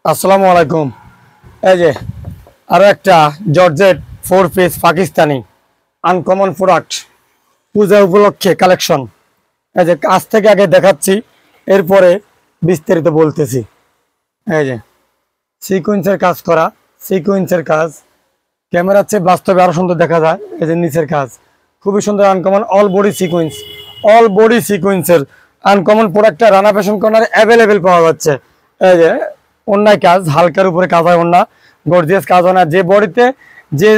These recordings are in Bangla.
আসসালামু আলাইকুম। এই যে আরো একটা georgette 4 piece Pakistani uncommon product Puja উপলক্ষে কালেকশন। এই যে কাছ থেকে আগে দেখাচ্ছি, এরপরে বিস্তারিত বলতেছি। এই যে সিকোয়েন্সের কাজ করা, সিকোয়েন্সের কাজ ক্যামেরার চেয়ে বাস্তবে আরো সুন্দর দেখা যায়। এই যে নিচের কাজ খুবই সুন্দর, আনকমন অল বডি সিকোয়েন্সের আনকমন প্রোডাক্টটা রানা ফ্যাশন কর্নারে অ্যাভেলেবেল পাওয়া যাচ্ছে। এই যে অন্যায় কাজ, হালকার উপরে কাজ হয়, অন্য গর্জিয়াস কাজ হয় না। যে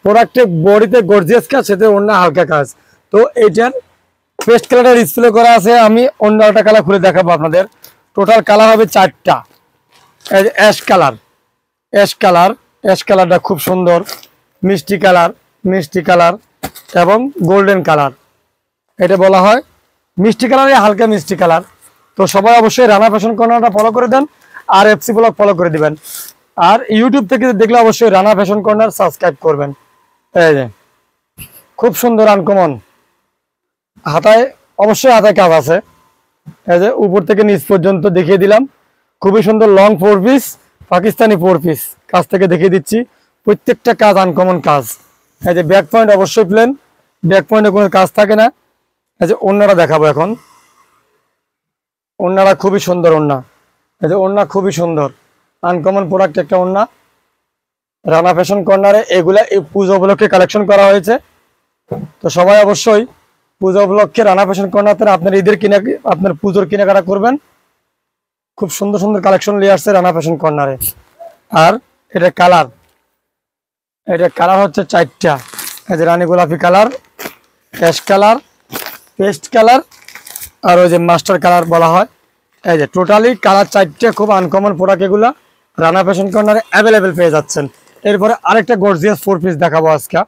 প্রোডাক্টে বডিতে গর্জিয়াস কাজ, সেটা অন্য হালকা কাজ। তো এইটার পেস্ট কালারের ডিসপ্লে করা আছে, আমি অন্য একটা কালার খুলে দেখাবো আপনাদের। টোটাল কালার হবে 4টা। এই যে অ্যাশ কালারটা খুব সুন্দর, মিষ্টি কালার এবং গোল্ডেন কালার। এটা বলা হয় মিষ্টি কালার, হালকা মিষ্টি কালার। তো সবাই অবশ্যই রানা ফ্যাশন কর্নারটা ফলো করে দেন, আর এফসি ব্লগ ফলো করে দিবেন। আর ইউটিউব থেকে দেখলে অবশ্যই রানা ফ্যাশন কর্নার সাবস্ক্রাইব করবেন। এই যে খুব সুন্দর আনকমন, হাতায় অবশ্যই হাতায় কাজ আছে। এই যে উপর থেকে নিচ পর্যন্ত দেখিয়ে দিলাম, খুবই সুন্দর লং 4 পিস পাকিস্তানি 4 পিস। কাছ থেকে দেখিয়ে দিচ্ছি, প্রত্যেকটা কাজ আনকমন কাজ। এই যে ব্যাক পয়েন্ট অবশ্যই প্লেন, ব্যাক পয়েন্টে কোনো কাজ থাকে না। এই যে ওড়নাটা দেখাবো এখন, ওড়নাটা খুবই সুন্দর ওড়না। এই যে ওড়না খুবই সুন্দর, আনকমন প্রোডাক্ট একটা ওড়না। রানা ফ্যাশন কর্নারে এগুলা এই পুজো উপলক্ষে কালেকশন করা হয়েছে। তো সবাই অবশ্যই পুজো উপলক্ষে রানা ফ্যাশন কর্নার আপনার আপনার পুজোর কেনাকাটা করবেন। খুব সুন্দর সুন্দর কালেকশন নিয়ে আসছে রানা ফ্যাশন কর্নারে। আর এটা কালার হচ্ছে 4টা। এই যে রানী গোলাপি colour, ash colour, paste colour, আর ওই যে মাস্টার কালার বলা হয়। এই যে টোটালি কালার 4টে, খুব আনকমন প্রোডাক্ট এগুলা রানা ফ্যাশন কর্নারে অ্যাভেলেবেল পেয়ে যাচ্ছেন। এরপরে আরেকটা গর্জিয়াস 4 পিস দেখাবো আজকে।